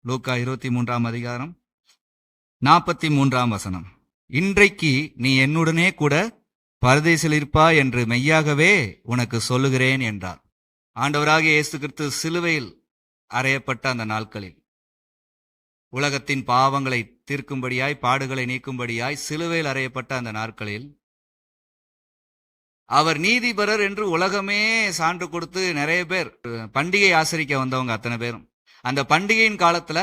லூக்கா 23ஆம் அதிகாரம் 43ஆம் வசனம். இன்றைக்கு நீ என்னுடனே கூட பரதேசில் இருப்பாய் என்று மெய்யாகவே உனக்கு சொல்லுகிறேன் என்றார். ஆண்டவராகிய இயேசு கிறிஸ்து சிலுவையில் அறையப்பட்ட அந்த நாட்களில் உலகத்தின் பாவங்களை தீர்க்கும்படியாய், பாடுகளை நீக்கும்படியாய் சிலுவையில் அறையப்பட்ட அந்த நாட்களில் அவர் நீதிபரர் என்று உலகமே சான்று கொடுத்து நிறைய பேர் பண்டிகை ஆசரிக்க வந்தவங்க அத்தனை பேரும் அந்த பண்டிகையின் காலத்துல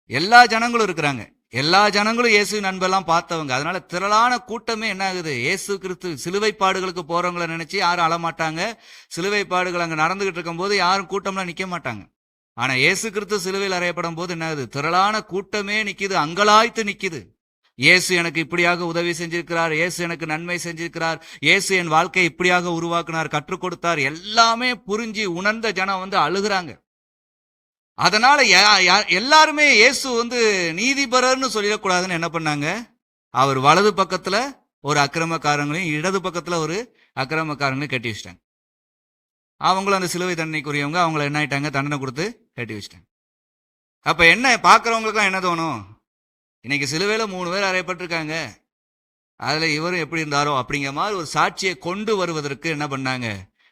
எல்லா ஜனங்களும் இருக்கிறாங்க. எல்லா ஜனங்களும் இயேசு நண்பெல்லாம் பார்த்தவங்க. அதனால திரளான கூட்டமே என்ன ஆகுது, இயேசு கிறிஸ்து சிலுவை பாடுகளுக்கு போறவங்களை நினைச்சு யாரும் அழமாட்டாங்க. சிலுவை பாடுகள் அங்க நடந்துகிட்டு இருக்கும் போது யாரும் கூட்டம்லாம் நிக்க மாட்டாங்க. ஆனா இயேசு கிறிஸ்து சிலுவையில் அறையப்படும் போது என்ன ஆகுது, திரளான கூட்டமே நிக்குது, அங்கலாய்த்து நிக்குது. இயேசு எனக்கு இப்படியாக உதவி செஞ்சிருக்கிறார், இயேசு எனக்கு நன்மை செஞ்சிருக்கிறார், இயேசு என் வாழ்க்கையை இப்படியாக உருவாக்குனார், கற்றுக் கொடுத்தார், எல்லாமே புரிஞ்சு உணர்ந்த ஜனம் அழுகுறாங்க. அதனால எல்லாருமே இயேசு நீதிபரர்னு சொல்லிடக்கூடாதுன்னு என்ன பண்ணாங்க, அவர் வலது பக்கத்துல ஒரு அக்கிரமக்காரங்களையும் இடது பக்கத்துல ஒரு அக்கிரமக்காரங்களையும் கட்டி வச்சிட்டாங்க. அவங்களும் அந்த சிலுவை தண்டனைக்குரியவங்க, அவங்கள என்ன ஆயிட்டாங்க, தண்டனை கொடுத்து கட்டி வச்சிட்டாங்க. அப்ப என்ன பாக்குறவங்களுக்கும் என்ன தோணும், இன்னைக்கு சிலுவையில 3 பேர் அறையப்பட்டிருக்காங்க, அதுல இவரும் எப்படி இருந்தாரோ அப்படிங்கிற மாதிரி ஒரு சாட்சியை கொண்டு வருவதற்கு என்ன பண்ணாங்க,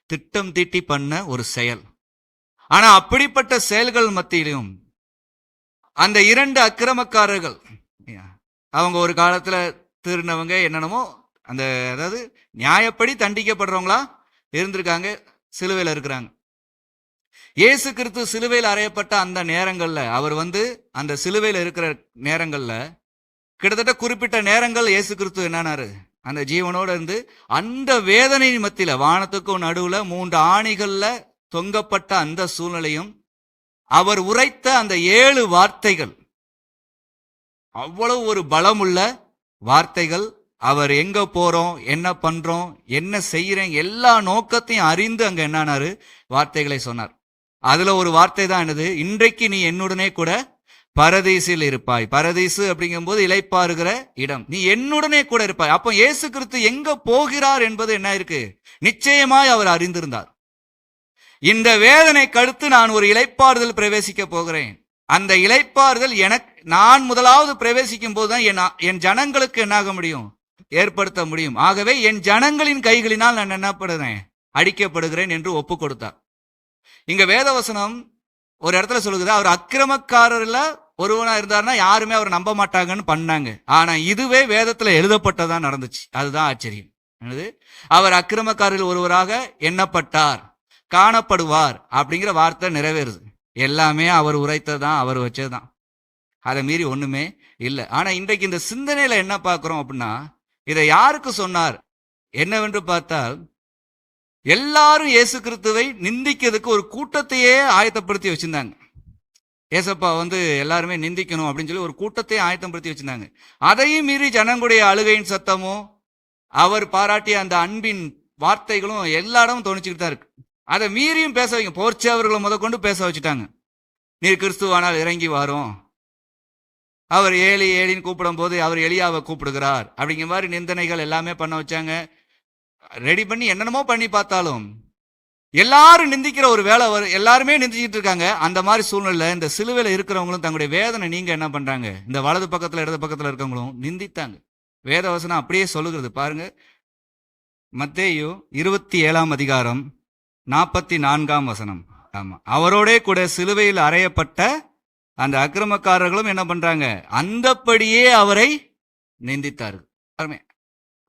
திட்டம் தீட்டி பண்ண ஒரு செயல். ஆனா அப்படிப்பட்ட செயல்கள் மத்தியிலும் அந்த 2 அக்கிரமக்காரர்கள், அவங்க ஒரு காலத்துல திருநவங்க என்னென்னமோ அந்த அதாவது நியாயப்படி தண்டிக்கப்படுறவங்களா இருந்திருக்காங்க, சிலுவையில் இருக்கிறாங்க. இயேசு கிறிஸ்து சிலுவையில் அறையப்பட்ட அந்த நேரங்கள்ல அவர் அந்த சிலுவையில் இருக்கிற நேரங்கள்ல கிட்டத்தட்ட குறிப்பிட்ட நேரங்கள் இயேசு கிறிஸ்து என்னானாரு, அந்த ஜீவனோட இருந்து அந்த வேதனை மத்தியில வானத்துக்கும் நடுவுல 3 ஆணிகள்ல தொங்கப்பட்ட அந்த சூழ்நிலையும் அவர் உரைத்த அந்த 7 வார்த்தைகள் அவ்வளவு ஒரு பலமுள்ள வார்த்தைகள். அவர் எங்க போறோம், என்ன பண்றோம், என்ன செய்யறேன், எல்லா நோக்கத்தையும் அறிந்து அங்க என்னானாரு வார்த்தைகளை சொன்னார். அதுல ஒரு வார்த்தை தான் என்னது, இன்றைக்கு நீ என்னுடனே கூட பரதீசில் இருப்பாய். பரதீசு அப்படிங்கும் போது இளைப்பாறுகிற இடம், நீ என்னுடனே கூட இருப்பாய். அப்போ இயேசு கிறிஸ்து எங்க போகிறார் என்பது என்ன இருக்கு, நிச்சயமாய் அவர் அறிந்திருந்தார். இந்த வேதனை கடுத்து நான் ஒரு இளைப்பாறுதல் பிரவேசிக்க போகிறேன். அந்த இளைப்பாறுதல் நான் முதலாவது பிரவேசிக்கும் போதுதான் என் ஜனங்களுக்கு என்னாக முடியும், ஏற்படுத்த முடியும். ஆகவே என் ஜனங்களின் கைகளினால் நான் என்னப்படுறேன், அடிக்கப்படுகிறேன் என்று ஒப்பு கொடுத்தார். இங்க வேதவசனம் ஒரு இடத்துல சொல்லுது, அவர் அக்கிரமக்காரர்ல ஒருவனா இருந்தாருன்னா யாருமே அவர் நம்ப மாட்டாங்கன்னு பண்ணாங்க. ஆனா இதுவே வேதத்துல எழுதப்பட்டதான் நடந்துச்சு. அதுதான் ஆச்சரியம். அவர் அக்கிரமக்காரர்கள் ஒருவராக எண்ணப்பட்டார், காணப்படுவார் அப்படிங்கிற வார்த்தை நிறைவேறுது. எல்லாமே அவர் உரைத்ததான், அவர் வச்சதுதான், அதை மீறி ஒண்ணுமே இல்லை. ஆனா இன்றைக்கு இந்த சிந்தனையில என்ன பார்க்கிறோம் அப்படின்னா, இதை யாருக்கு சொன்னார் என்னவென்று பார்த்தால், எல்லாரும் இயேசு கிறிஸ்துவை நிந்திக்கிறதுக்கு ஒரு கூட்டத்தையே ஆயத்தப்படுத்தி வச்சிருந்தாங்க. ஏசப்பா எல்லாருமே நிந்திக்கணும் அப்படின்னு சொல்லி ஒரு கூட்டத்தையே ஆயத்தப்படுத்தி வச்சிருந்தாங்க. அதையும் மீறி ஜனங்களுடைய அழுகையின் சத்தமும் அவர் பாராட்டிய அந்த அன்பின் வார்த்தைகளும் எல்லா இடமும் தோணிச்சுக்கிட்டு தான் இருக்கு. அதை மீறியும் பேச வைங்க, போர்ச்சவர்களை முதற்கொண்டு பேச வச்சுட்டாங்க. நீர் கிறிஸ்துவானால் இறங்கி வரும், அவர் ஏலின்னு கூப்பிடும் போது அவர் எலியாவை கூப்பிடுகிறார் அப்படிங்கிற மாதிரி நிந்தனைகள் எல்லாமே பண்ண வச்சாங்க. ரெடி பண்ணி என்னென்னமோ பண்ணி பார்த்தாலும் எல்லாரும் நிந்திக்கிற ஒரு வேலை எல்லாருமே நிந்திச்சுட்டு இருக்காங்க. அந்த மாதிரி சூழ்நிலை இந்த சிலுவையில் இருக்கிறவங்களும் தங்களுடைய வேதனை நீங்க என்ன பண்றாங்க, இந்த வலது பக்கத்துல இடது பக்கத்துல இருக்கவங்களும் நிந்தித்தாங்க. வேதவசனம் அப்படியே சொல்லுகிறது பாருங்க. மத்தேயு 27ஆம் அதிகாரம் 44ஆம் வசனம். ஆமா, அவரோட கூட சிலுவையில் அறையப்பட்ட அந்த அக்கிரமக்காரர்களும் என்ன பண்றாங்க, அந்தப்படியே அவரை நிந்தித்தார்கள்.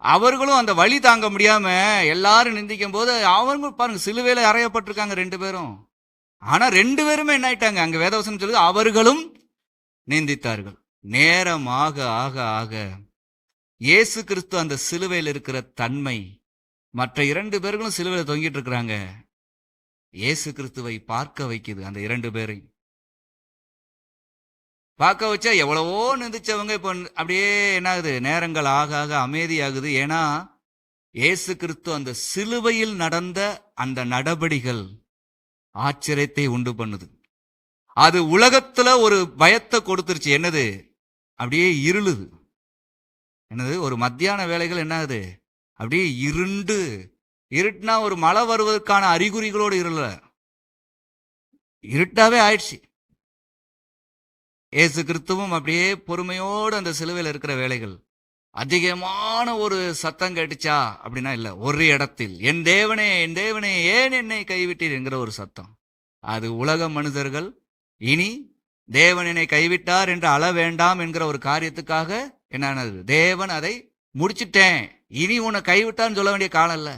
அவர்களும் அந்த வழி தாங்க முடியாம எல்லாரும் நிந்திக்கும் போது அவங்க பாருங்க, சிலுவையில அறையப்பட்டிருக்காங்க 2 பேரும். ஆனா 2 பேருமே என்ன ஆயிட்டாங்க, அங்க வேதவசனம் சொல்லுது, அவர்களும் நிந்தித்தார்கள். நேரமாக ஆக ஆக இயேசு கிறிஸ்து அந்த சிலுவையில் இருக்கிற தன்மை, மற்ற 2 பேர்களும் சிலுவையில் தொங்கிட்டு இருக்கிறாங்க, இயேசு கிறிஸ்துவை பார்க்க வைக்குது. அந்த 2 பேரை பார்க்க வச்சா எவ்வளவோ நிந்திச்சவங்க இப்ப அப்படியே என்ன ஆகுது, நேரங்கள் ஆக ஆக அமைதியாகுது. ஏன்னா இயேசு கிறிஸ்து அந்த சிலுவையில் நடந்த அந்த நடபடிகள் ஆச்சரியத்தை உண்டு பண்ணுது. அது உலகத்துல ஒரு பயத்தை கொடுத்துருச்சு. என்னது, அப்படியே இருளுது. என்னது, ஒரு மத்தியான வேலைகள் என்ன ஆகுது, அப்படியே இருட்டுனா ஒரு மழை வருவதற்கான அறிகுறிகளோடு இருள, இருட்டாவே ஆயிடுச்சு. இயேசு கிறிஸ்துவும் அப்படியே பொறுமையோடு அந்த சிலுவையில் இருக்கிற வேளைகள் அதிகமான ஒரு சத்தம் கேட்டுச்சா அப்படின்னா இல்ல, ஒரு இடத்தில் என் தேவனே என் தேவனே ஏன் என்னை கைவிட்டீர் என்கிற ஒரு சத்தம். அது உலக மனிதர்கள் இனி தேவன் என்னை கைவிட்டார் என்று அழ வேண்டாம் என்கிற ஒரு காரியத்துக்காக என்னது, தேவன் அதை முடிச்சிட்டேன், இனி உன்னை கைவிட்டான்னு சொல்ல வேண்டிய காலம் இல்ல,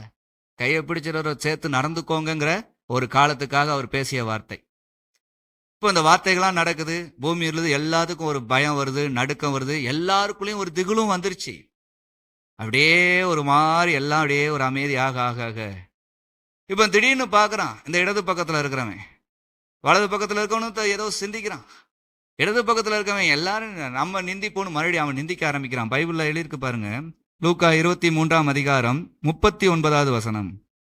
கையை பிடிச்சிட சேர்த்து நடந்துக்கோங்கிற ஒரு காலத்துக்காக அவர் பேசிய வார்த்தை. இப்போ இந்த வார்த்தைகள்லாம் நடக்குது, பூமியிலிருந்து எல்லாத்துக்கும் ஒரு பயம் வருது, நடுக்கம் வருது, எல்லாருக்குள்ளேயும் ஒரு திகிலும் வந்துருச்சு. அப்படியே ஒரு மாதிரி எல்லாம் அப்படியே ஒரு அமைதி ஆக ஆக ஆக இப்போ திடீர்னு பார்க்குறான், இந்த இடது பக்கத்தில் இருக்கிறவன் வலது பக்கத்தில் இருக்கவனு ஏதோ சிந்திக்கிறான். இடது பக்கத்தில் இருக்கவன் எல்லாரும் நம்ம நிந்திப்போன்னு மறுபடியும் அவன் நிந்திக்க ஆரம்பிக்கிறான். பைபிளில் எழுதியிருக்கு பாருங்க, லூக்கா 23ஆம் அதிகாரம் 39வது வசனம்.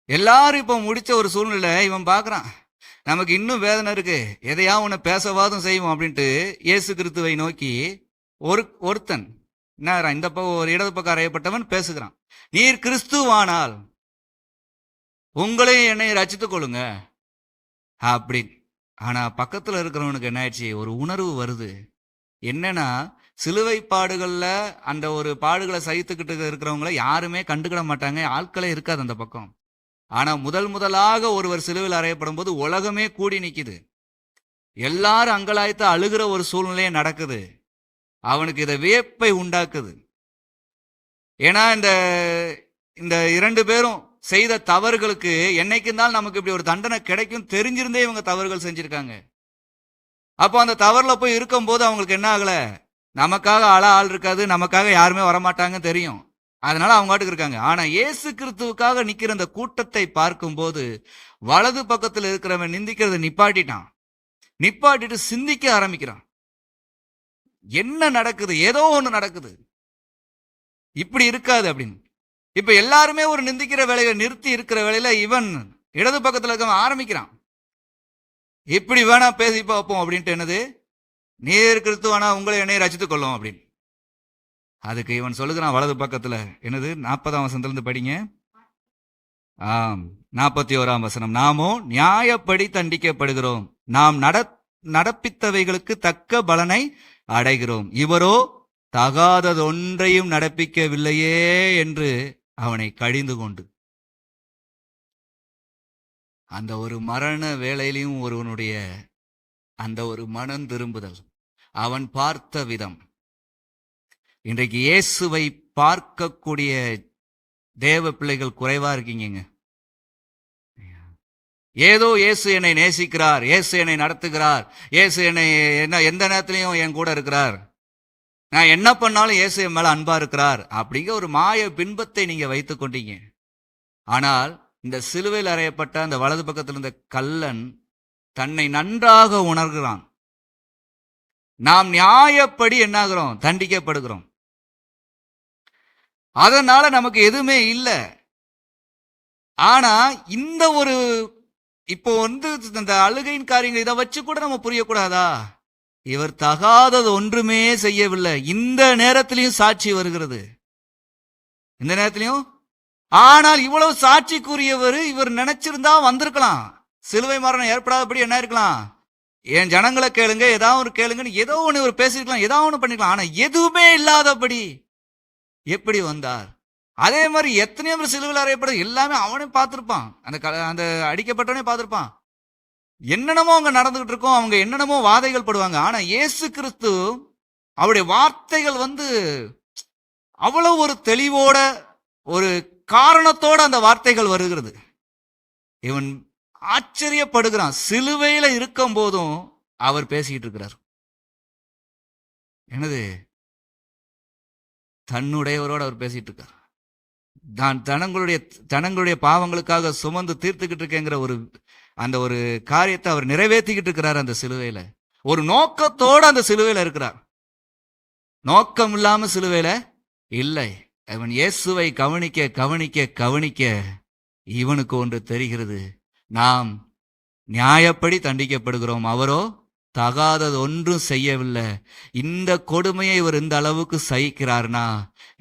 எல்லாரும் இப்போ முடிச்ச ஒரு சூழ்நிலை இவன் பார்க்குறான், நமக்கு இன்னும் வேதனை இருக்கு, எதையா உன்னை பேசவாதும் செய்வோம் அப்படின்ட்டு இயேசு கிறிஸ்துவை நோக்கி ஒருத்தன் என்ன இந்த ஒரு இடது பக்கம் அறையப்பட்டவன் பேசுகிறான், நீர் கிறிஸ்துவானால் உங்களையும் என்னை ரட்சித்துக் கொள்ளுங்க அப்படின்னு. ஆனா பக்கத்துல இருக்கிறவனுக்கு என்ன ஆயிடுச்சு, ஒரு உணர்வு வருது. என்னன்னா சிலுவை பாடுகள்ல அந்த ஒரு பாடுகளை சகித்துக்கிட்டு இருக்கிறவங்கள யாருமே கண்டுக்கிட மாட்டாங்க, ஆட்களே இருக்காது அந்த பக்கம். ஆனா முதலாக ஒருவர் சிலுவையில் அறையப்படும் போது உலகமே கூடி நிக்குது, எல்லாரும் அங்கலாய்த்து அழுகிற ஒரு சூழ்நிலையே நடக்குது. அவனுக்கு இதை வியப்பை உண்டாக்குது. ஏன்னா இந்த 2 பேரும் செய்த தவறுகளுக்கு என்னைக்கு இருந்தாலும் நமக்கு இப்படி ஒரு தண்டனை கிடைக்கும் தெரிஞ்சிருந்தே இவங்க தவறுகள் செஞ்சிருக்காங்க. அப்போ அந்த தவறுல போய் இருக்கும் போது அவங்களுக்கு என்ன ஆகல, நமக்காக ஆள் இருக்காது, நமக்காக யாருமே வரமாட்டாங்க தெரியும், அதனால அவங்க பாட்டுக்கு இருக்காங்க. ஆனா இயேசு கிறிஸ்துவுக்காக நிக்கிற அந்த கூட்டத்தை பார்க்கும் போது வலது பக்கத்தில் இருக்கிறவன் நிந்திக்கிறத நிப்பாட்டிட்டு சிந்திக்க ஆரம்பிக்கிறான். என்ன நடக்குது, ஏதோ ஒண்ணு நடக்குது, இப்படி இருக்காது அப்படின்னு. இப்ப எல்லாருமே ஒரு நிந்திக்கிற வேலையை நிறுத்தி இருக்கிற வேலையில இவன் இடது பக்கத்துல இருக்க ஆரம்பிக்கிறான், இப்படி வேணா பேசி பார்ப்போம் அப்படின்ட்டு. என்னது, நீர் கிறிஸ்துவானா உங்களை என்னை ரட்சித்துக் கொள்ளும் அப்படின்னு. அதுக்கு இவன் சொல்லுகிறான் வலது பக்கத்துல, என்னது 40ஆம் வசனத்திலிருந்து படிங்க. 41ஆம் வசனம். நாமோ நியாயப்படி தண்டிக்கப்படுகிறோம், நாம் நடப்பித்தவைகளுக்கு தக்க பலனை அடைகிறோம், இவரோ தகாததொன்றையும் நடப்பிக்கவில்லையே என்று அவனை கடிந்து கொண்டு. அந்த ஒரு மரண வேளையிலையும் ஒருவனுடைய அந்த ஒரு மனம் திரும்புதல், அவன் பார்த்த விதம். இன்றைக்கு இயேசுவை பார்க்கக்கூடிய தேவ பிள்ளைகள் குறைவா இருக்கீங்க. ஏதோ இயேசு என்னை நேசிக்கிறார், இயேசு என்னை நடத்துகிறார், இயேசு என்னை எந்த நேரத்திலையும் என் கூட இருக்கிறார், நான் என்ன பண்ணாலும் இயேசு என் மேல அன்பா இருக்கிறார் அப்படிங்கிற ஒரு மாய பின்பத்தை நீங்க வைத்துக் கொண்டீங்க. ஆனால் இந்த சிலுவையில் அறையப்பட்ட அந்த வலது பக்கத்தில் இருந்த கள்ளன் தன்னை நன்றாக உணர்கிறான். நாம் நியாயப்படி என்னாகிறோம், தண்டிக்கப்படுகிறோம், அதனால நமக்கு எதுவுமே இல்லை. ஆனா இந்த ஒரு இப்போ இந்த அழுகையின் காரியங்கள் இதை வச்சு கூட நம்ம புரியக்கூடாதா, இவர் தகாதது ஒன்றுமே செய்யவில்லை. இந்த நேரத்திலையும் சாட்சி வருகிறது, இந்த நேரத்திலையும். ஆனால் இவ்வளவு சாட்சிக்குரியவர் இவர் நினைச்சிருந்தா வந்திருக்கலாம், சிலுவை மரணம் ஏற்படாதபடி என்ன இருக்கலாம், என் ஜனங்களை கேளுங்க, ஏதாவது ஒரு கேளுங்கன்னு ஏதோ ஒன்று இவர் பேசிருக்கலாம், ஏதாவது ஒன்று பண்ணிக்கலாம். ஆனா எதுவுமே இல்லாதபடி எப்படி வந்தார்? அதே மாதிரி எத்தனையோ பேர் சிலுவையில் அறையப்பட எல்லாமே அவனே பார்த்திருப்பான், அந்த அடிக்கப்பட்டவனே பார்த்திருப்பான். என்னென்னமோ அங்க நடந்துகிட்டு இருக்கோம், அவங்க என்னென்னமோ வாதைகள் படுவாங்க. ஆனா இயேசு கிறிஸ்து அவருடைய வார்த்தைகள் அவ்வளவு ஒரு தெளிவோட ஒரு காரணத்தோட அந்த வார்த்தைகள் வருகிறது. இவன் ஆச்சரியப்படுகிறான், சிலுவையில இருக்கும் போதும் அவர் பேசிக்கிட்டு இருக்கிறார். என்னது, தன்னுடையவரோட அவர் பேசிட்டு இருக்கார். நான் தனங்களுடைய பாவங்களுக்காக சுமந்து தீர்த்துக்கிட்டு இருக்கேங்கிற அந்த ஒரு காரியத்தை அவர் நிறைவேற்றிக்கிட்டு இருக்கிறார். அந்த சிலுவையில ஒரு நோக்கத்தோட அந்த சிலுவையில இருக்கிறார், நோக்கம் இல்லாம சிலுவையில இல்லை. அவன் இயேசுவை கவனிக்க கவனிக்க கவனிக்க இவனுக்கு ஒன்று தெரிகிறது, நாம் நியாயப்படி தண்டிக்கப்படுகிறோம், அவரோ தகாதது ஒன்றும் செய்யவில்லை. இந்த கொடுமையை இவர் இந்த அளவுக்கு சகிக்கிறார்னா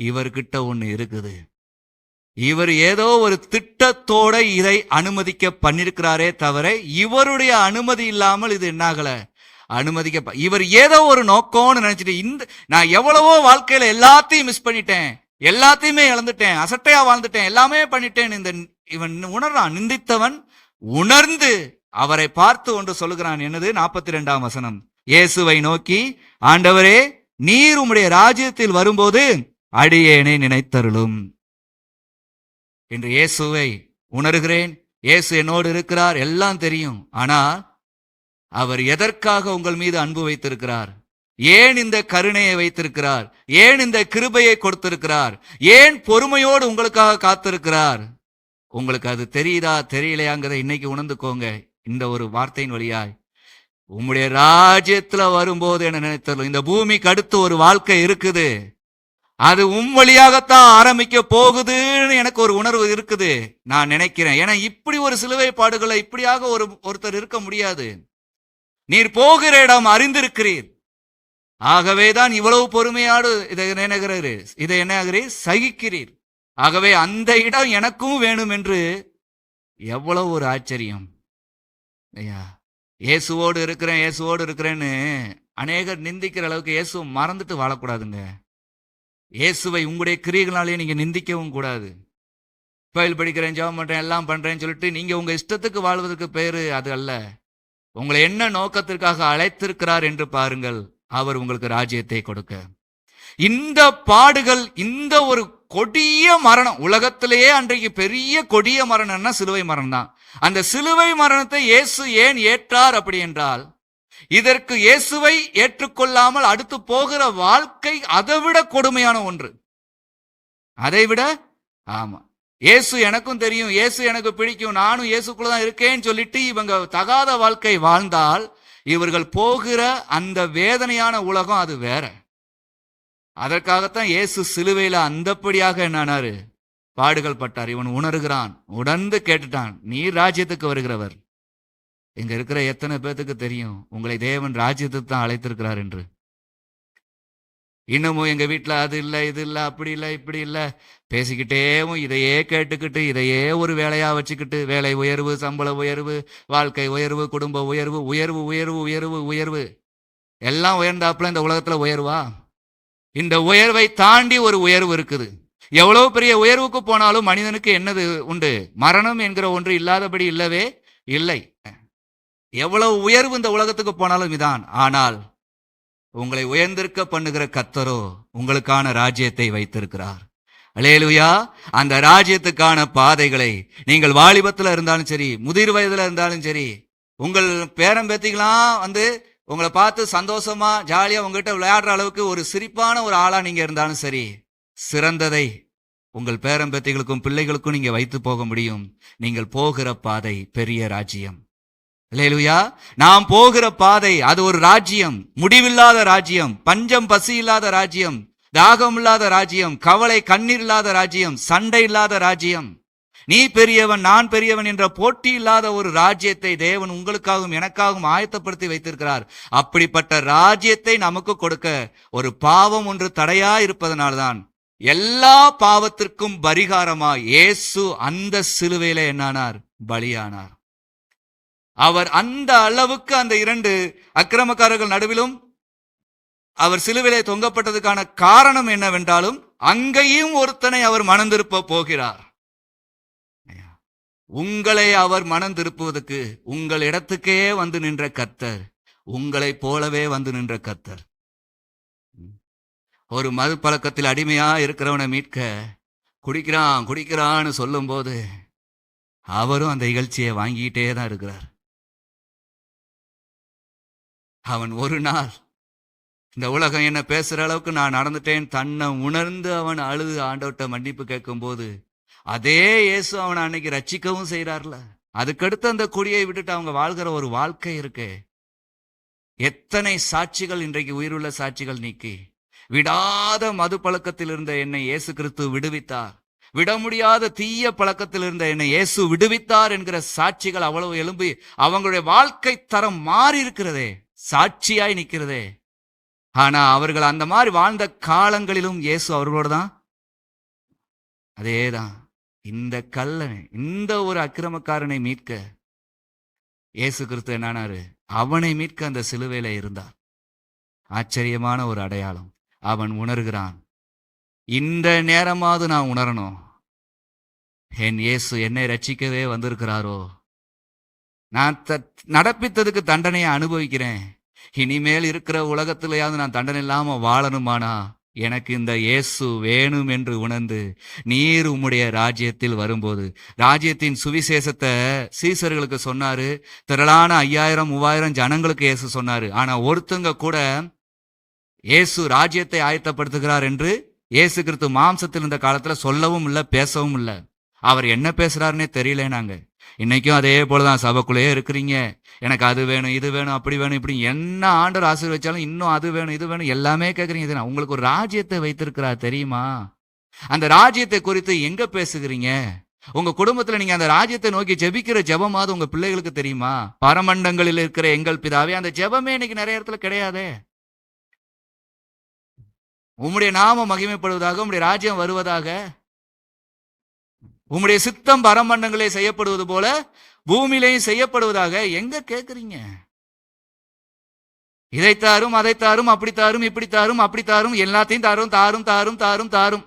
இவர்கிட்ட ஒண்ணு இருக்குது, இவர் ஏதோ ஒரு திட்டத்தோட இதை அனுமதிக்க பண்ணிருக்கிறாரே தவிர இவருடைய அனுமதி இல்லாமல் இது என்னாகல, இவர் ஏதோ ஒரு நோக்கம்னு நினைச்சிட்டு நான் எவ்வளவோ வாழ்க்கையில எல்லாத்தையும் மிஸ் பண்ணிட்டேன், எல்லாத்தையுமே இழந்துட்டேன், அசட்டையா வாழ்ந்துட்டேன், எல்லாமே பண்ணிட்டேன். இவன் உணர்றான். நிந்தித்தவன் உணர்ந்து அவரை பார்த்து ஒன்று சொல்லுகிறான். என்னது? 42ஆம் வசனம். இயேசுவை நோக்கி, ஆண்டவரே, நீர் உம்முடைய ராஜ்யத்தில் வரும்போது அடியேனை நினைத்தருளும். என்று இயேசுவை உணர்கிறேன். இயேசு என்னோடு இருக்கிறார், எல்லாம் தெரியும். ஆனால் அவர் எதற்காக உங்கள் மீது அன்பு வைத்திருக்கிறார்? ஏன் இந்த கருணையை வைத்திருக்கிறார்? ஏன் இந்த கிருபையை கொடுத்திருக்கிறார்? ஏன் பொறுமையோடு உங்களுக்காக காத்திருக்கிறார்? உங்களுக்கு அது தெரியுதா தெரியலையாங்கிறத இன்னைக்கு உணர்ந்துக்கோங்க. இந்த ஒரு வார்த்தையின் வழியாய், உம்முடைய ராஜ்யத்துல வரும்போது என்ன நினைத்தரும். இந்த பூமிக்கு அடுத்து ஒரு வாழ்க்கை இருக்குது, அது வழியாகத்தான் ஆரம்பிக்க போகுதுன்னு எனக்கு ஒரு உணர்வு இருக்குது. நான் நினைக்கிறேன். ஏன்னா இப்படி ஒரு சிலுவை பாடுகளை இப்படியாக ஒருத்தர் இருக்க முடியாது. நீர் போகிற இடம் அறிந்திருக்கிறீர். ஆகவேதான் இவ்வளவு பொறுமையோடு இதை என்ன சகிக்கிறீர். ஆகவே அந்த இடம் எனக்கும் வேணும் என்று எவ்வளவு ஒரு ஆச்சரியம் ஐயா. இயேசுவோடு இருக்கிறேன்னு அநேகர் நிந்திக்கிற அளவுக்கு இயேசு மறந்துட்டு வாழக்கூடாதுங்க. இயேசுவை உங்களுடைய கிரியைகளாலே நீங்க நிந்திக்கவும் கூடாது. பயில் படிக்கிறேன், ஜெபம் பண்றேன், எல்லாம் பண்றேன்னு சொல்லிட்டு நீங்க உங்க இஷ்டத்துக்கு வாழ்வதற்கு பேரு அது அல்ல. உங்களை என்ன நோக்கத்திற்காக அழைத்திருக்கிறார் என்று பாருங்கள். அவர் உங்களுக்கு ராஜ்யத்தை கொடுக்க. இந்த பாடுகள், இந்த ஒரு கொடிய மரணம், உலகத்திலேயே அன்றைக்கு பெரிய கொடிய மரணம்னா சிலுவை மரணம் தான். அந்த சிலுவை மரணத்தை இயேசு ஏன் ஏற்றார் அப்படி என்றால், இதற்கு இயேசுவை ஏற்றுக்கொள்ளாமல் அடுத்து போகிற வாழ்க்கை அதைவிட கொடுமையான ஒன்று. அதைவிட ஆமா, இயேசு எனக்கும் தெரியும், இயேசு எனக்கு பிடிக்கும், நானும் இயேசுக்குள்ளதான் இருக்கேன்னு சொல்லிட்டு இவங்க தகாத வாழ்க்கை வாழ்ந்தால் இவர்கள் போகிற அந்த வேதனையான உலகம் அது வேற. அதற்காகத்தான் இயேசு சிலுவையில அந்தப்படியாக என்னானாரு, பாடுகள் பட்டார். இவன் உணர்கிறான், உணர்ந்து கேட்டுட்டான், நீர் ராஜ்யத்துக்கு வருகிறவர். இங்க இருக்கிற எத்தனை பேத்துக்கு தெரியும் உங்களை தேவன் ராஜ்யத்துக்கு தான் அழைத்திருக்கிறார் என்று? இன்னமும் எங்க வீட்டுல அது இல்லை, இது இல்லை, அப்படி இல்லை, இப்படி இல்லை பேசிக்கிட்டேவும் இதையே கேட்டுக்கிட்டு இதையே ஒரு வேலையா வச்சுக்கிட்டு, வேலை உயர்வு, சம்பள உயர்வு, வாழ்க்கை உயர்வு, குடும்ப உயர்வு, உயர்வு உயர்வு உயர்வு உயர்வு எல்லாம் உயர்ந்தாப்புல இந்த உலகத்துல உயர்வா? இந்த உயர்வை தாண்டி ஒரு உயர்வு இருக்குது. எவ்வளவு பெரிய உயர்வுக்கு போனாலும் மனிதனுக்கு என்னது உண்டு? மரணம் என்கிற ஒன்று இல்லாதபடி இல்லவே இல்லை. எவ்வளவு உயர்வு இந்த உலகத்துக்கு போனாலும் இதான். ஆனால் உங்களை உயர்ந்திருக்க பண்ணுகிற கர்த்தரோ உங்களுக்கான ராஜ்யத்தை வைத்திருக்கிறார். அல்லேலூயா. அந்த ராஜ்யத்துக்கான பாதைகளை நீங்கள் வாலிபத்துல இருந்தாலும் சரி, முதிர் வயதுல இருந்தாலும் சரி, உங்கள் பேரம்பேத்திகளாம் உங்களை பார்த்து சந்தோஷமா ஜாலியா உங்ககிட்ட விளையாடுற அளவுக்கு ஒரு சிரிப்பான ஒரு ஆளா நீங்க இருந்தாலும் சரி, சிறந்ததை உங்கள் பேரம்பேத்திகளுக்கும் பிள்ளைகளுக்கும் நீங்க வைத்து போக முடியும். நீங்கள் போகிற பாதை பெரிய ராஜ்யம். அல்லேலூயா. நாம் போகிற பாதை அது ஒரு ராஜ்யம், முடிவில்லாத ராஜ்யம், பஞ்சம் பசி இல்லாத ராஜ்யம், தாகம் இல்லாத ராஜ்யம், கவலை கண்ணீர் இல்லாத ராஜ்யம், சண்டை இல்லாத ராஜ்யம், நீ பெரியவன் நான் பெரியவன் என்ற போட்டி இல்லாத ஒரு ராஜ்யத்தை தேவன் உங்களுக்காகவும் எனக்காகவும் ஆயத்தப்படுத்தி வைத்திருக்கிறார். அப்படிப்பட்ட ராஜ்யத்தை நமக்கு கொடுக்க ஒரு பாவம் ஒன்று தடையா இருப்பதனால்தான் எல்லா பாவத்திற்கும் பரிகாரமா இயேசு அந்த சிலுவையில என்னானார்? பலியானார். அவர் அந்த அளவுக்கு அந்த இரண்டு அக்கிரமக்காரர்கள் நடுவிலும் அவர் சிலுவிலே தொங்கப்பட்டதுக்கான காரணம் என்னவென்றாலும், அங்கேயும் ஒருத்தனை அவர் மனம் திருப்ப போகிறார். உங்களை அவர் மனம் திருப்புவதற்கு உங்கள் இடத்துக்கே வந்து நின்ற கர்த்தர், உங்களை போலவே வந்து நின்ற கர்த்தர். ஒரு மது பழக்கத்தில் அடிமையா இருக்கிறவனை மீட்க குடிக்கிறான்னு சொல்லும் போது அவரும் அந்த இகழ்ச்சியை வாங்கிட்டே தான் இருக்கிறார். அவன் ஒரு நாள் இந்த உலகம் என்ன பேசுற அளவுக்கு நான் நடந்துட்டேன் தன்னை உணர்ந்து அவன் அழுது ஆண்டவர்கிட்ட மன்னிப்பு கேட்கும் போது அதே இயேசு அவனை அன்னைக்கு ரட்சிக்கவும் செய்யறார்ல. அதுக்கடுத்து அந்த குடியை விட்டுட்டு அவங்க வாழ்கிற ஒரு வாழ்க்கை இருக்கு. எத்தனை சாட்சிகள் இன்றைக்கு உயிருள்ள சாட்சிகள் நீக்கி விடாத மது பழக்கத்தில் இருந்த என்னை இயேசு கிறிஸ்து விடுவித்தார், விட முடியாத தீய பழக்கத்தில் இருந்த என்னை இயேசு விடுவித்தார் என்கிற சாட்சிகள் அவ்வளவு எழும்பி அவங்களுடைய வாழ்க்கை தரம் மாறி இருக்கிறதே, சாட்சியாய் நிற்கிறதே. ஆனா அவர்கள் அந்த மாதிரி வாழ்ந்த காலங்களிலும் இயேசு அவர்களோட தான். அதேதான் இந்த கல்லனை, இந்த ஒரு அக்கிரமக்காரனை மீட்க இயேசு கிறிஸ்து என்னானாரு? அவனை மீட்க அந்த சிலுவையில இருந்தார். ஆச்சரியமான ஒரு அடையாளம். அவன் உணர்கிறான், இந்த நேரமாவது நான் உணரணும், என் இயேசு என்னை ரட்சிக்கவே வந்திருக்கிறாரோ. நான் நடப்பித்ததுக்கு தண்டனையை அனுபவிக்கிறேன். இனிமேல் இருக்கிற உலகத்திலேயாவது நான் தண்டனை இல்லாம வாழணுமானா எனக்கு இந்த இயேசு வேணும் என்று உணர்ந்து, நீர் உம்முடைய ராஜ்யத்தில் வரும்போது, ராஜ்யத்தின் சுவிசேஷத்தை சீசர்களுக்கு சொன்னாரு. திரளான 5000 3000 ஜனங்களுக்கு இயேசு சொன்னாரு. ஆனா ஒருத்தங்க கூட இயேசு ராஜ்யத்தை ஆயத்தப்படுத்துகிறார் என்று இயேசு கிறிஸ்து மாம்சத்தில் இருந்த காலத்துல சொல்லவும் இல்லை, பேசவும் இல்லை. அவர் என்ன பேசுறாருன்னே தெரியல. நாங்க இன்னைக்கும் அதே போலதான் சபைக்குள்ளேயே இருக்கிறீங்க. எனக்கு அது வேணும், இது வேணும், அப்படி வேணும், இப்படி என்ன ஆண்டவர் ஆசீர்வதிச்சாலும் இன்னும் அது வேணும், இது வேணும், எல்லாமே கேட்குறீங்க. உங்களுக்கு ஒரு ராஜ்யத்தை வைத்திருக்கிறார் தெரியுமா? அந்த ராஜ்யத்தை குறித்து எங்க பேசுகிறீங்க? உங்க குடும்பத்துல நீங்க அந்த ராஜ்யத்தை நோக்கி ஜெபிக்கிற ஜெபமாவது உங்க பிள்ளைகளுக்கு தெரியுமா? பரமண்டங்களில் இருக்கிற எங்கள் பிதாவே, அந்த ஜெபமே இன்னைக்கு நிறைய இடத்துல கிடையாதே. உம்முடைய நாமம் மகிமைப்படுவதாக, உம்முடைய ராஜ்யம் வருவதாக, உம்முடைய சித்தம் பரமண்டங்களே செய்யப்படுவது போல பூமியிலையும் செய்யப்படுவதாக எங்க கேட்குறீங்க? இதை தாரும், அதை தாரும், அப்படி தாரும், இப்படி தாரும், அப்படி தாரும், எல்லாத்தையும் தாரும், தாரும், தாரும், தாரும், தாரும்.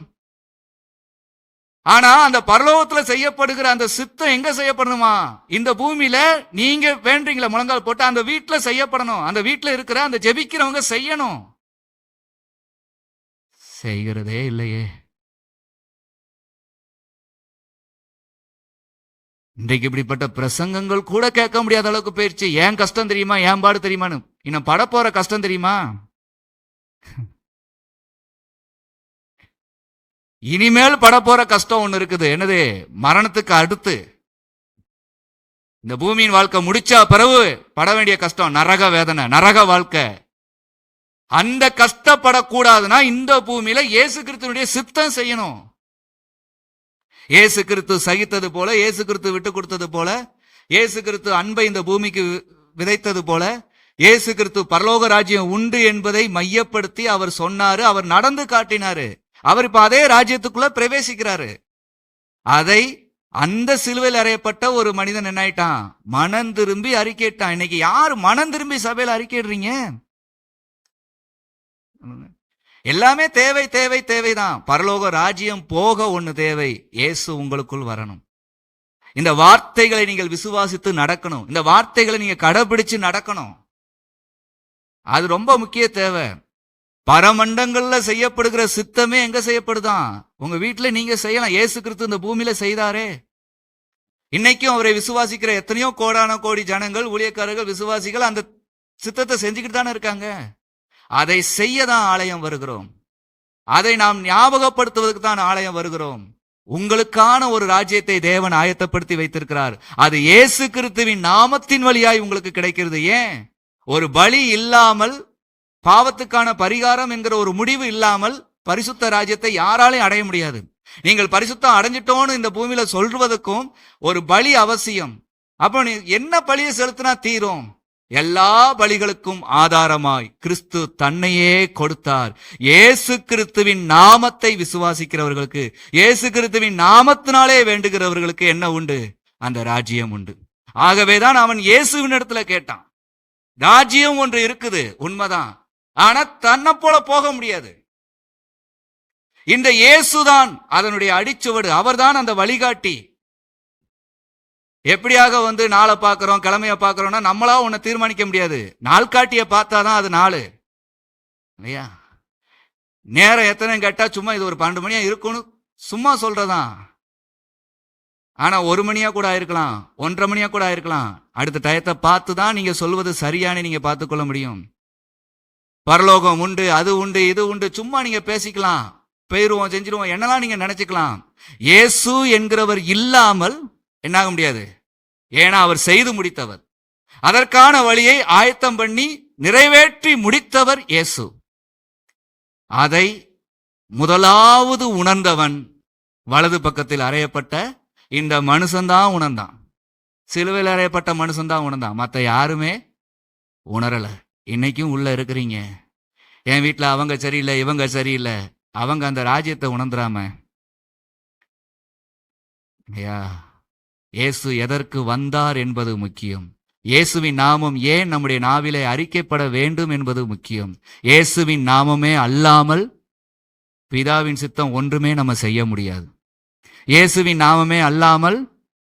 ஆனா அந்த பரலோகத்துல செய்யப்படுகிற அந்த சித்தம் எங்க செய்யப்படணுமா? இந்த பூமியில நீங்க வேண்டீங்களா முழங்கால் போட்டு அந்த வீட்டுல செய்யப்படணும். அந்த வீட்டுல இருக்கிற அந்த ஜெபிக்கிறவங்க செய்யணும். செய்கிறதே இல்லையே. இன்றைக்கு இப்படிப்பட்ட பிரசங்கங்கள் கூட கேட்க முடியாத அளவுக்கு போயிடுச்சு. ஏன் கஷ்டம் தெரியுமா? ஏன் பாடு தெரியுமான்னு இன்னும் பட போற கஷ்டம் தெரியுமா? இனிமேல் பட போற கஷ்டம் ஒண்ணு இருக்குது. என்னது? மரணத்துக்கு அடுத்து இந்த பூமியின் வாழ்க்கை முடிச்சா பிறகு பட வேண்டிய கஷ்டம் நரக வேதனை, நரக வாழ்க்கை. அந்த கஷ்டப்படக்கூடாதுன்னா இந்த பூமியில இயேசு கிறிஸ்துவினுடைய சித்தம் செய்யணும். இயேசு கிறிஸ்து சகித்தது போல, இயேசு கிறிஸ்து விட்டு கொடுத்தது போல, இயேசு கிறிஸ்து அன்பை இந்த பூமிக்கு விதைத்தது போல, இயேசு கிறிஸ்து பரலோக ராஜ்யம் உண்டு என்பதை மையப்படுத்தி அவர் சொன்னாரு. அவர் நடந்து காட்டினாரு. அவர் இப்ப அதே ராஜ்யத்துக்குள்ள பிரவேசிக்கிறாரு. அதை அந்த சிலுவையில் அறையப்பட்ட ஒரு மனிதன் என்ன ஆயிட்டான்? மனம் திரும்பி அறிக்கையிட்டான். இன்னைக்கு யார் மனம் திரும்பி சபையில அறிக்கையிடுறீங்க? எல்லாமே தேவை தேவை தேவைதான். பரலோக ராஜ்யம் போக ஒண்ணு தேவை, இயேசு உங்களுக்குள் வரணும். இந்த வார்த்தைகளை நீங்கள் விசுவாசித்து நடக்கணும். இந்த வார்த்தைகளை நீங்க கடைபிடிச்சு நடக்கணும். அது ரொம்ப முக்கிய தேவை. பரமண்டங்கள்ல செய்யப்படுகிற சித்தமே எங்க செய்யப்படுதான்? உங்க வீட்டுல நீங்க செய்யலாம். இயேசு கிறிஸ்து இந்த பூமியில செய்தாரே. இன்னைக்கும் அவரை விசுவாசிக்கிற எத்தனையோ கோடான கோடி ஜனங்கள், ஊழியக்காரர்கள், விசுவாசிகள் அந்த சித்தத்தை செஞ்சுக்கிட்டு தானே இருக்காங்க. அதை செய்யதான் ஆலயம் வருகிறோம். அதை நாம் ஞாபகப்படுத்துவதற்கு தான் ஆலயம் வருகிறோம். உங்களுக்கான ஒரு ராஜ்யத்தை தேவன் ஆயத்தப்படுத்தி வைத்திருக்கிறார். அது இயேசு கிறிஸ்துவின் நாமத்தின் வழியாய் உங்களுக்கு கிடைக்கிறது. ஏன்? ஒரு பலி இல்லாமல், பாவத்துக்கான பரிகாரம் என்கிற ஒரு முடிவு இல்லாமல் பரிசுத்த ராஜ்யத்தை யாராலையும் அடைய முடியாது. நீங்கள் பரிசுத்தம் அடைஞ்சிட்டோன்னு இந்த பூமியில சொல்வதற்கும் ஒரு பலி அவசியம். அப்போ நீ என்ன பலியை செலுத்தினா தீரும்? எல்லா பலிகளுக்கும் ஆதாரமாய் கிறிஸ்து தன்னையே கொடுத்தார். இயேசு கிறிஸ்துவின் நாமத்தை விசுவாசிக்கிறவர்களுக்கு, இயேசு கிறிஸ்துவின் நாமத்தினாலே வேண்டுகிறவர்களுக்கு என்ன உண்டு? அந்த ராஜ்யம் உண்டு. ஆகவேதான் அவன் இயேசுவின் இடத்துல கேட்டான். ராஜ்யம் ஒன்று இருக்குது, உண்மைதான். ஆனா தன்னை போல போக முடியாது. இந்த இயேசுதான் அதனுடைய அடிச்சுவடு. அவர்தான் அந்த வழிகாட்டி. எப்படியாக நாளை பார்க்கிறோம், கிழமைய பார்க்கிறோம்னா நம்மளா ஒன்னு தீர்மானிக்க முடியாது. நாள்காட்டிய பார்த்தாதான் அது நாள் இல்லையா? நேரம் எத்தனை கேட்டா சும்மா இது ஒரு 12 மணியா இருக்கும்னு சும்மா சொல்றதான். ஆனா 1 மணியா கூட ஆயிருக்கலாம், 1:30 மணியா கூட ஆயிருக்கலாம். அடுத்த டயத்தை பார்த்து தான் நீங்க சொல்வது சரியான நீங்க பார்த்துக்கொள்ள முடியும். பரலோகம் உண்டு, அது உண்டு, இது உண்டு, சும்மா நீங்க பேசிக்கலாம், போயிருவோம், செஞ்சிருவோம், என்னெல்லாம் நீங்க நினைச்சுக்கலாம். இயேசு என்கிறவர் இல்லாமல் என்னாக முடியாது. ஏன்னா அவர் செய்து முடித்தவர். அதற்கான வழியை ஆயத்தம் பண்ணி நிறைவேற்றி முடித்தவர் இயேசு. அதை முதலாவது உணர்ந்தவன் வலது பக்கத்தில் அறையப்பட்ட இந்த மனுஷன்தான் உணர்ந்தான். சிலுவையில் அறையப்பட்ட மனுஷன்தான் உணர்ந்தான். மற்ற யாருமே உணரல. இன்னைக்கும் உள்ள இருக்கிறீங்க. என் வீட்டுல அவங்க சரியில்லை, இவங்க சரியில்லை, அவங்க அந்த ராஜ்யத்தை உணர்ந்துராம. இயேசு எதற்கு வந்தார் என்பது முக்கியம். இயேசுவின் நாமம் ஏன் நம்முடைய நாவிலே அறிக்கைப்பட வேண்டும் என்பது முக்கியம். இயேசுவின் நாமமே அல்லாமல் பிதாவின் சித்தம் ஒன்றுமே நம்ம செய்ய முடியாது. இயேசுவின் நாமமே அல்லாமல்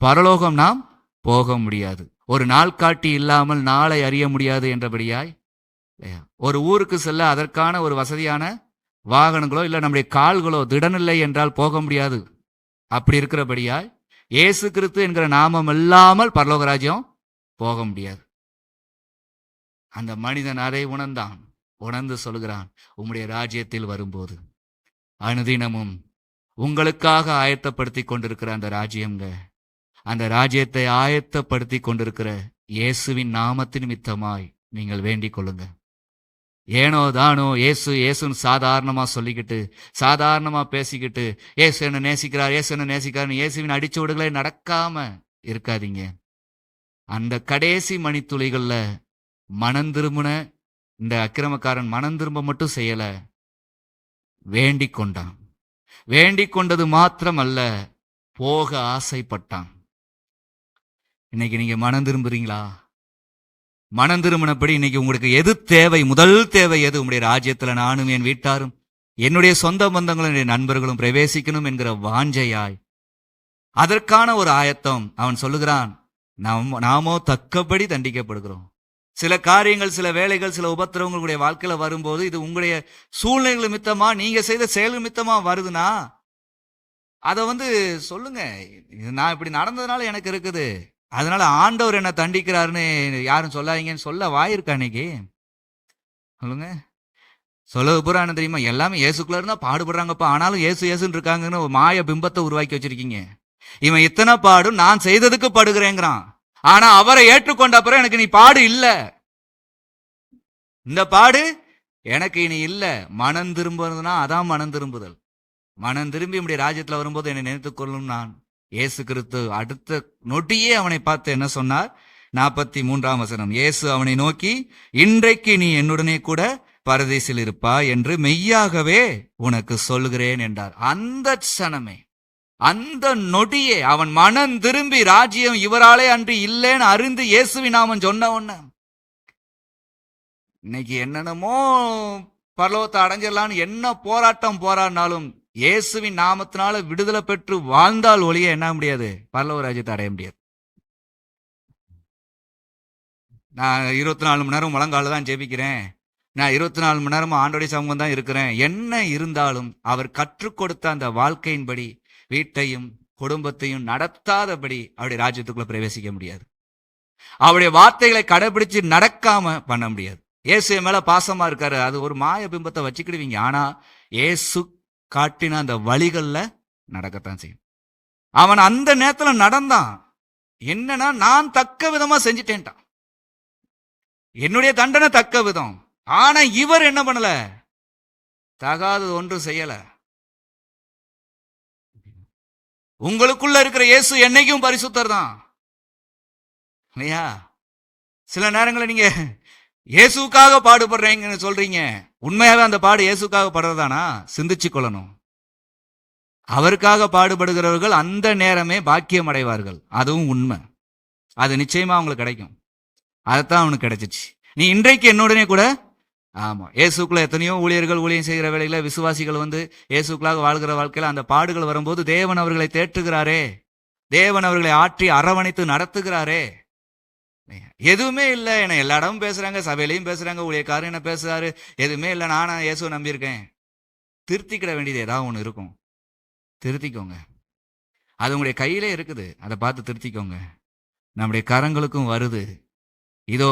பரலோகம் நாம் போக முடியாது. ஒரு நாள்காட்டி இல்லாமல் நாளை அறிய முடியாது என்றபடியாய் ஒரு ஊருக்கு செல்ல அதற்கான ஒரு வசதியான வாகனங்களோ இல்லை நம்முடைய கால்களோ திடனில்லை என்றால் போக முடியாது. அப்படி இருக்கிறபடியாய் இயேசு கிறிஸ்து என்கிற நாமம் இல்லாமல் பரலோக ராஜ்யம் போக முடியாது. அந்த மனிதன் அதை உணர்ந்து சொல்கிறான், உம்முடைய ராஜ்யத்தில் வரும்போது அனுதினமும் உங்களுக்காக ஆயத்தப்படுத்தி கொண்டிருக்கிற அந்த ராஜ்யங்க, அந்த ராஜ்யத்தை ஆயத்தப்படுத்தி கொண்டிருக்கிற இயேசுவின் நாமத்தின் நிமித்தமாய் நீங்கள் வேண்டிக் கொள்ளுங்க. ஏனோ தானோ ஏசுன்னு சாதாரணமா சொல்லிக்கிட்டு சாதாரணமா பேசிக்கிட்டு ஏசு என்ன நேசிக்கிறார் இயேசுவின் அடிச்சுவடுகளை நடக்காம இருக்காதீங்க. அந்த கடைசி மணித்துளிகள்ல மனம் திரும்பின இந்த அக்கிரமக்காரன் மனம் திரும்ப மட்டும் செய்யல, வேண்டிக் கொண்டான். வேண்டிக் கொண்டது மாத்திரம் அல்ல, போக ஆசைப்பட்டான். இன்னைக்கு நீங்க மனம் திரும்புறீங்களா? மனம் திரும்பினபடி இன்னைக்கு உங்களுக்கு எது தேவை? முதல் தேவை எது? உங்களுடைய ராஜ்யத்துல நானும் என் வீட்டாரும் என்னுடைய சொந்த பந்தங்களும் என்னுடைய நண்பர்களும் பிரவேசிக்கணும் என்கிற வாஞ்சையாய் அதற்கான ஒரு ஆயத்தம். அவன் சொல்லுகிறான், நாமோ தக்கபடி தண்டிக்கப்படுகிறோம். சில காரியங்கள், சில வேலைகள், சில உபத்திரவங்கள் உங்களுடைய வாழ்க்கையில வரும்போது இது உங்களுடைய சூழ்நிலைகள் நிமித்தமா, நீங்க செய்த செயல் நிமித்தமா வருதுன்னா அதை சொல்லுங்க, நான் இப்படி நடந்ததுனால எனக்கு இருக்குது, அதனால ஆண்டவர் என்ன தண்டிக்கிறாருன்னு யாரும் சொல்லாதீங்கன்னு சொல்ல வாயிருக்கா இன்னைக்கு? சொல்லுங்க. சொல்லது பூரா என்ன தெரியுமா? எல்லாமே இயேசுக்குள்ள இருந்தா பாடுபடுறாங்கப்பா, ஆனாலும் ஏசுன்னு இருக்காங்கன்னு ஒரு மாய பிம்பத்தை உருவாக்கி வச்சிருக்கீங்க. இவன் இத்தனை பாடும் நான் செய்ததுக்கு படுகிறேங்கிறான், ஆனா அவரை ஏற்றுக்கொண்ட அப்புறம் எனக்கு நீ பாடு இல்ல, இந்த பாடு எனக்கு இனி இல்ல. மனம் திரும்புறதுனா அதான் மனம் திரும்புதல். மனம் திரும்பி நம்முடைய ராஜ்யத்துல வரும்போது என்னை நினைத்துக் கொள்ளும் நான். இயேசு கிறிஸ்து அடுத்த நொடியே அவனை பார்த்து என்ன சொன்னார்? 43ஆம் வசனம். இயேசு அவனை நோக்கி, இன்றைக்கு நீ என்னுடனே கூட பரதீசில் இருப்பாய் என்று மெய்யாகவே உனக்கு சொல்கிறேன் என்றார். அந்த சனமே, அந்த நொடியே அவன் மனம் திரும்பி ராஜ்யம் இவராலே அன்று இல்லேன்னு அறிந்து இயேசுவின் நாமம் சொன்ன உடனே, இன்னைக்கு என்னென்னமோ பரலோகத்தை அடைஞ்சிடலான்னு என்ன போராட்டம் போராடினாலும் இயேசுவின் நாமத்தினால விடுதலை பெற்று வாழ்ந்தால் ஒழிய என்ன முடியாது? பரலோக ராஜ்யத்தை அடைய முடியாது. நான் 24 மணி நேரம் முழங்கால தான் ஜெபிக்கிறேன், நான் 24 மணி நேரமும் ஆண்டோடைய சமூகம் தான் இருக்கிறேன், என்ன இருந்தாலும் அவர் கற்றுக் கொடுத்த அந்த வாழ்க்கையின்படி வீட்டையும் குடும்பத்தையும் நடத்தாதபடி அவருடைய ராஜ்யத்துக்குள்ள பிரவேசிக்க முடியாது. அவருடைய வார்த்தைகளை கடைபிடிச்சு நடக்காம பண்ண முடியாது. இயேசு மேல பாசமா இருக்காரு, அது ஒரு மாய பிம்பத்தை வச்சுக்கிடுவீங்க. ஆனா இயேசு காட்டின அந்த வழிகள்ல நடக்கத்தான் செய்யும். அவன் அந்த நேரத்துல நடந்தான். என்னன்னா, நான் தக்க விதமா செஞ்சிட்டேன்ட்டான், என்னுடைய தண்டனை தக்க விதம். ஆனா இவர் என்ன பண்ணல? தகாதது ஒன்றும் செய்யல. உங்களுக்குள்ள இருக்கிற இயேசு என்னைக்கும் பரிசுத்தர் தான் இல்லையா? சில நேரங்களில் நீங்க இயேசுக்காக பாடுபடுறீங்கன்னு சொல்றீங்க, உண்மையாவே அந்த பாடு இயேசுக்காக படுறதானா? சிந்திச்சு கொள்ளணும். அவருக்காக பாடுபடுகிறவர்கள் அந்த நேரமே பாக்கியம் அடைவார்கள், அதுவும் உண்மை. அது நிச்சயமா அவங்களுக்கு கிடைக்கும். அதைத்தான் அவனுக்கு கிடைச்சிச்சு. நீ இன்றைக்கு என்னுடனே கூட, ஆமா, இயேசுக்குள்ள எத்தனையோ ஊழியர்கள் ஊழியம் செய்கிற வேளையில விசுவாசிகள் இயேசுக்குள்ளாக வாழ்கிற வாழ்க்கையில அந்த பாடுகள் வரும்போது தேவன் அவர்களை தேற்றுகிறாரே, தேவன் அவர்களை ஆற்றி அரவணைத்து நடத்துகிறாரே. எதுவுமே இல்லை, என்ன எல்லா இடமும் பேசுறாங்க, சபையிலையும் பேசுறாங்க, ஊழியக்காரன் என்ன பேசுறாரு, எதுவுமே இல்லை, நானா இயேசு நம்பியிருக்கேன். திருத்திக்கிட வேண்டியது ஏதாவது ஒன்று இருக்கும், திருத்திக்கோங்க. அது உங்களுடைய கையிலே இருக்குது, அதை பார்த்து திருத்திக்கோங்க. நம்முடைய கரங்களுக்கும் வருது, இதோ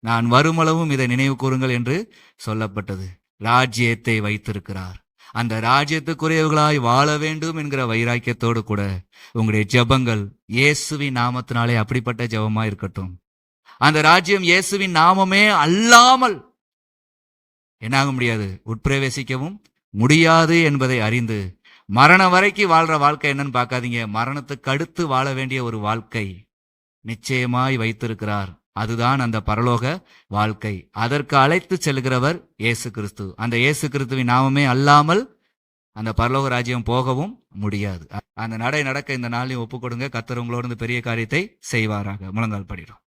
நான் வருமளவும் இதை நினைவு கூறுங்கள் என்று சொல்லப்பட்டது. ராஜ்யத்தை வைத்திருக்கிறார், அந்த ராஜ்யத்துக்குரியவர்களாய் வாழ வேண்டும் என்கிற வைராக்கியத்தோடு கூட உங்களுடைய ஜெபங்கள் இயேசுவின் நாமத்தினாலே அப்படிப்பட்ட ஜெபமா இருக்கட்டும். அந்த ராஜ்யம் இயேசுவின் நாமமே அல்லாமல் என்னாக முடியாது, உட்பிரவேசிக்கவும் முடியாது என்பதை அறிந்து மரணம் வரைக்கும் வாழ்ற வாழ்க்கை என்னன்னு பார்க்காதீங்க, மரணத்துக்கு அடுத்து வாழ வேண்டிய ஒரு வாழ்க்கை நிச்சயமாய் வைத்திருக்கிறார். அதுதான் அந்த பரலோக வாழ்க்கை. அதற்கு அழைத்து செல்கிறவர் இயேசு கிறிஸ்து. அந்த இயேசு கிறிஸ்துவின் நாமமே அல்லாமல் அந்த பரலோக ராஜ்யம் போகவும் முடியாது. அந்த நடை நடக்க இந்த நாளையும் ஒப்புக்கொடுங்க. கர்த்தர் உங்களோடு பெரிய காரியத்தை செய்வாராக. முழங்கால் படிடும்.